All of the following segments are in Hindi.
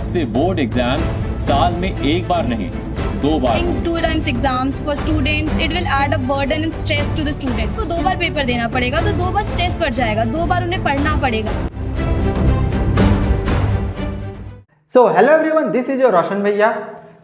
से बोर्ड एग्जाम्स साल में एक बार नहीं 2 बार In 2 times exams for students, it will add a burden and stress to the students. तो 2 बार पेपर देना पड़ेगा, तो 2 बार स्ट्रेस बढ़ जाएगा, 2 बार उन्हें पढ़ना पड़ेगा। So hello everyone, this is your Roshan भैया।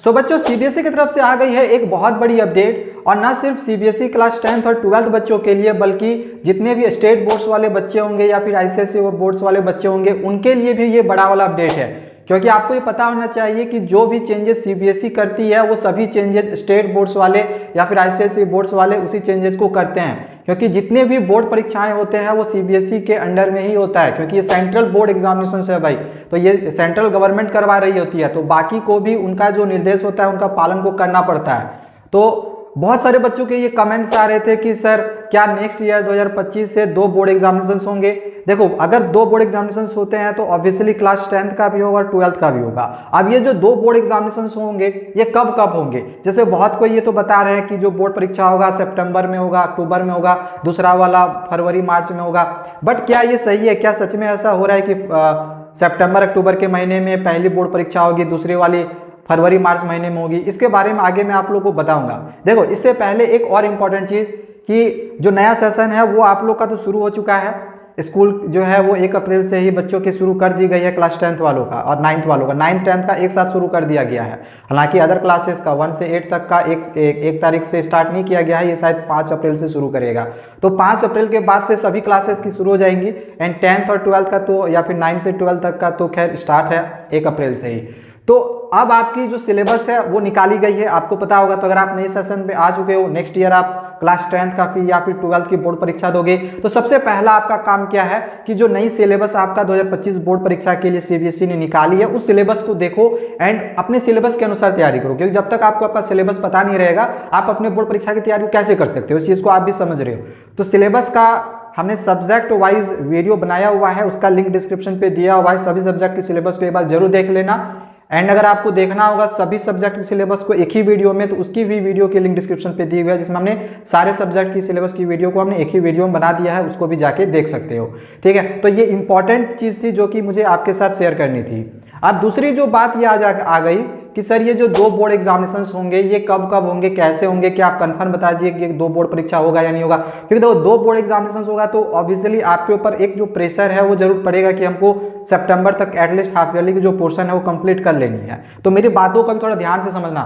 सो बच्चों, सीबीएसई की तरफ से आ गई है एक बहुत बड़ी अपडेट, और ना सिर्फ सीबीएसई क्लास 10th और 12th बच्चों के लिए, बल्कि जितने भी स्टेट बोर्ड्स वाले बच्चे होंगे या फिर आईसीएसई बोर्ड्स वाले बच्चे होंगे उनके लिए भी ये बड़ा वाला अपडेट है। क्योंकि आपको ये पता होना चाहिए कि जो भी चेंजेस सीबीएसई करती है वो सभी चेंजेस स्टेट बोर्ड्स वाले या फिर आईसीएसई बोर्ड्स वाले उसी चेंजेस को करते हैं। क्योंकि जितने भी बोर्ड परीक्षाएं होते हैं वो सीबीएसई के अंडर में ही होता है, क्योंकि ये सेंट्रल बोर्ड एग्जामिनेशन है भाई, तो ये सेंट्रल गवर्नमेंट करवा रही होती है, तो बाकी को भी उनका जो निर्देश होता है उनका पालन को करना पड़ता है। तो बहुत सारे बच्चों के ये कमेंट्स आ रहे थे कि सर क्या नेक्स्ट ईयर 2025 से 2 बोर्ड एग्जामिनेशंस होंगे। देखो, अगर 2 बोर्ड एग्जामिनेशंस होते हैं तो ऑब्वियसली क्लास 10th का भी होगा और 12th का भी होगा। अब ये जो 2 बोर्ड एग्जामिनेशंस होंगे ये कब कब होंगे, जैसे बहुत कोई ये तो बता रहे हैं कि जो बोर्ड परीक्षा होगा सितंबर में होगा, अक्टूबर में होगा, दूसरा वाला फरवरी मार्च में होगा। बट क्या ये सही है? क्या सच में ऐसा हो रहा है कि सितंबर अक्टूबर के महीने में पहली बोर्ड परीक्षा होगी, दूसरी वाली फरवरी मार्च महीने में होगी? इसके बारे में आगे मैं आप लोगों को बताऊंगा। देखो, इससे पहले एक और इम्पॉर्टेंट चीज कि जो नया सेशन है वो आप लोग का तो शुरू हो चुका है। स्कूल जो है वो 1 अप्रैल से ही बच्चों की शुरू कर दी गई है, क्लास 10th वालों का और 9th वालों का। 9th 10th का एक साथ शुरू कर दिया गया है। हालांकि अदर क्लासेस का 1 से 8 तक का एक तारीख से स्टार्ट नहीं किया गया है, ये शायद 5 अप्रैल से शुरू करेगा। तो 5 अप्रैल के बाद से सभी क्लासेस की शुरू हो जाएंगी। एंड 10th और 12th का तो या फिर 9 से 12 तक का तो खैर स्टार्ट है 1 अप्रैल से ही। तो अब आपकी जो सिलेबस है वो निकाली गई है, आपको पता होगा। तो अगर आप नए सेशन पे आ चुके हो, नेक्स्ट ईयर आप क्लास 10th का फिर या फिर 12th की बोर्ड परीक्षा दोगे, तो सबसे पहला आपका काम क्या है कि जो नई सिलेबस आपका 2025 बोर्ड परीक्षा के लिए सीबीएसई ने निकाली है उस सिलेबस को देखो एंड अपने सिलेबस के अनुसार तैयारी करो। क्योंकि जब तक आपको आपका सिलेबस पता नहीं रहेगा आप अपने बोर्ड परीक्षा की तैयारी कैसे कर सकते हो, इस चीज को आप भी समझ रहे हो। तो सिलेबस का हमने सब्जेक्ट वाइज वीडियो बनाया हुआ है, उसका लिंक डिस्क्रिप्शन पे दिया हुआ है। सभी सब्जेक्ट की सिलेबस को एक बार जरूर देख लेना। एंड अगर आपको देखना होगा सभी सब्जेक्ट के सिलेबस को एक ही वीडियो में, तो उसकी भी वीडियो की लिंक डिस्क्रिप्शन पे दी हुई है, जिसमें हमने सारे सब्जेक्ट की सिलेबस की वीडियो को हमने एक ही वीडियो में बना दिया है, उसको भी जाके देख सकते हो। ठीक है, तो ये इंपॉर्टेंट चीज थी जो कि मुझे आपके साथ शेयर करनी थी। अब दूसरी जो बात ये आ गई कि सर ये जो 2 बोर्ड एग्जामिनेशंस होंगे ये कब कब होंगे, कैसे होंगे, क्या आप कंफर्म बता दीजिए कि 2 बोर्ड परीक्षा होगा या नहीं होगा। क्योंकि देखो 2 बोर्ड एग्जामिनेशंस होगा तो ऑब्वियसली आपके ऊपर एक जो प्रेशर है वो जरूर पड़ेगा कि हमको सितंबर तक एटलीस्ट हाफ ईयरली की जो पोर्शन है वो कंप्लीट कर लेनी है। तो मेरी बातों को भी थोड़ा ध्यान से समझना।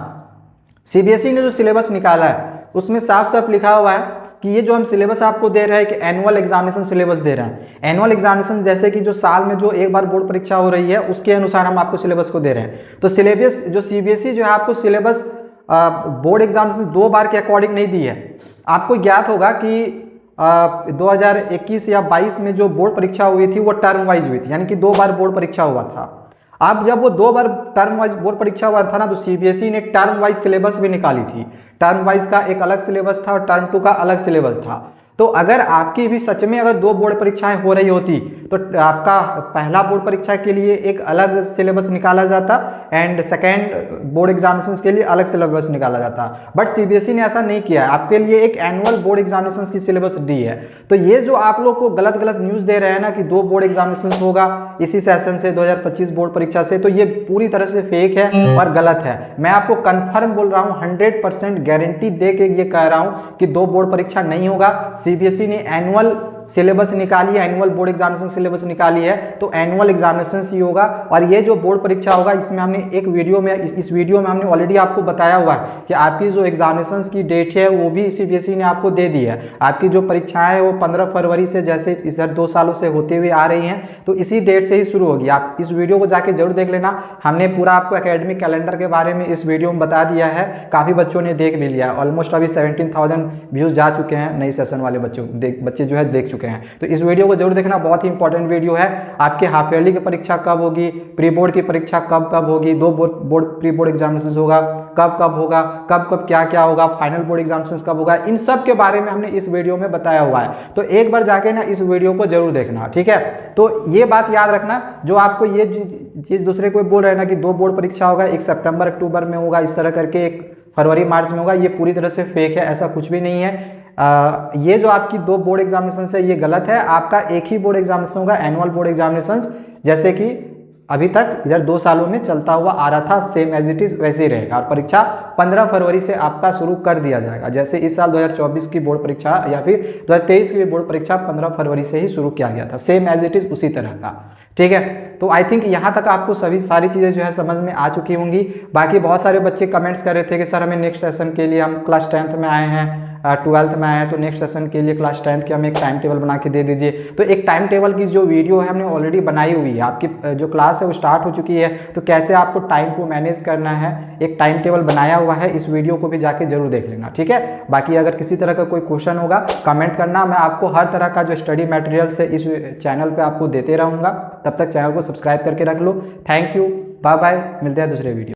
सीबीएसई ने जो सिलेबस निकाला है उसमें साफ साफ लिखा हुआ है कि ये जो हम सिलेबस आपको दे रहे हैं कि एनुअल एग्जामिनेशन सिलेबस दे रहे हैं। एनुअल एग्जामिनेशन जैसे कि जो साल में जो एक बार बोर्ड परीक्षा हो रही है उसके अनुसार हम आपको सिलेबस को दे रहे हैं। तो सिलेबस जो सीबीएसई जो है आपको सिलेबस बोर्ड एग्जामिनेशन 2 बार के अकॉर्डिंग नहीं दी है। आपको ज्ञात होगा कि 2021 या 22 में जो बोर्ड परीक्षा हुई थी वो टर्म वाइज हुई थी, यानी कि 2 बार बोर्ड परीक्षा हुआ था। अब जब वो 2 बार टर्म वाइज बोर्ड परीक्षा हुआ था ना, तो सीबीएसई ने टर्म वाइज सिलेबस भी निकाली थी। टर्म वाइज का एक अलग सिलेबस था और टर्म 2 का अलग सिलेबस था। तो अगर आपकी भी सच में अगर 2 बोर्ड परीक्षाएं हो रही होती तो आपका पहला बोर्ड परीक्षा के लिए एक अलग सिलेबस निकाला जाता एंड सेकेंड बोर्ड एग्जामिनेशंस के लिए अलग सिलेबस निकाला जाता। बट सीबीएसई ने ऐसा नहीं किया है, आपके लिए एक एनुअल बोर्ड एग्जामिनेशंस की सिलेबस दी है। तो ये जो आप लोग को गलत गलत न्यूज दे रहे हैं ना कि 2 बोर्ड एग्जामिनेशंस होगा इसी सेशन से 2025 बोर्ड परीक्षा से, तो ये पूरी तरह से फेक है और गलत है। मैं आपको कंफर्म बोल रहा हूँ, 100% गारंटी दे के ये कह रहा हूँ कि 2 बोर्ड परीक्षा नहीं होगा। सीबीएसई ने एनुअल सिलेबस निकाली है, एनुअल बोर्ड एग्जामिनेशन सिलेबस निकाली है, तो एनुअल एग्जामिनेशन ही होगा। और ये जो बोर्ड परीक्षा होगा इसमें हमने एक वीडियो में इस वीडियो में हमने ऑलरेडी आपको बताया हुआ है कि आपकी जो एग्जामिनेशन की डेट है वो भी सीबीएसई ने आपको दे दी है। आपकी जो परीक्षाएं है वो 15 फरवरी से जैसे इधर 2 सालों से होते हुए आ रही हैं, तो इसी डेट से ही शुरू होगी। आप इस वीडियो को जाके जरूर देख लेना। हमने पूरा आपको एकेडमिक कैलेंडर के बारे में इस वीडियो में बता दिया है, काफी बच्चों ने देख भी लिया। ऑलमोस्ट अभी 17,000 व्यूज जा चुके हैं, नई सेशन वाले बच्चे जो है देख चुके हैं। तो इस वीडियो को जरूर देखना, बहुत ही इंपॉर्टेंट वीडियो है। आपके हाफ ईयरली की परीक्षा कब होगी, प्री बोर्ड की परीक्षा कब कब होगी, 2 बोर्ड प्री बोर्ड एग्जामिनेशन होगा कब कब होगा, कब कब क्या क्या होगा, फाइनल बोर्ड एग्जामिनेशन कब होगा, इन सब के बारे में हमने इस वीडियो में बताया हुआ है। तो एक बार जाके ना इस वीडियो को जरूर देखना, ठीक है। तो ये बात याद रखना, जो आपको ये चीज दूसरे को बोल रहे हैं ना कि 2 बोर्ड परीक्षा होगा, एक सितंबर अक्टूबर में होगा, इस तरह करके एक फरवरी मार्च में होगा, ये पूरी तरह से फेक है, ऐसा कुछ भी नहीं है। ये जो आपकी 2 बोर्ड एग्जामिनेशन है ये गलत है। आपका एक ही बोर्ड एग्जामिनेशन होगा, एनुअल बोर्ड एग्जामिनेशन, जैसे कि अभी तक इधर 2 सालों में चलता हुआ आ रहा था, सेम एज इट इज़ वैसे ही रहेगा। और परीक्षा 15 फरवरी से आपका शुरू कर दिया जाएगा, जैसे इस साल 2024 की बोर्ड परीक्षा या फिर 2023 की बोर्ड परीक्षा 15 फरवरी से ही शुरू किया गया था, सेम एज इट इज़ उसी तरह का। ठीक है, तो आई थिंक यहाँ तक आपको सारी चीज़ें जो है समझ में आ चुकी होंगी। बाकी बहुत सारे बच्चे कमेंट्स कर रहे थे कि सर हमें नेक्स्ट सेशन के लिए, हम क्लास 10th में आए हैं, 12th में आए हैं, तो नेक्स्ट सेशन के लिए क्लास 10th के हमें एक टाइम टेबल बना के दे दीजिए। तो एक टाइम टेबल की जो वीडियो है हमने ऑलरेडी बनाई हुई है, आपकी जो क्लास है वो स्टार्ट हो चुकी है, तो कैसे आपको टाइम को मैनेज करना है एक टाइम टेबल बनाया हुआ है, इस वीडियो को भी जाके जरूर देख लेना। ठीक है, बाकी अगर किसी तरह का कोई क्वेश्चन होगा कमेंट करना, मैं आपको हर तरह का जो स्टडी मटेरियल्स है इस चैनल पे आपको देते रहूँगा। तब तक चैनल को सब्सक्राइब करके रख लो। थैंक यू, बाय बाय, मिलते हैं दूसरे वीडियो।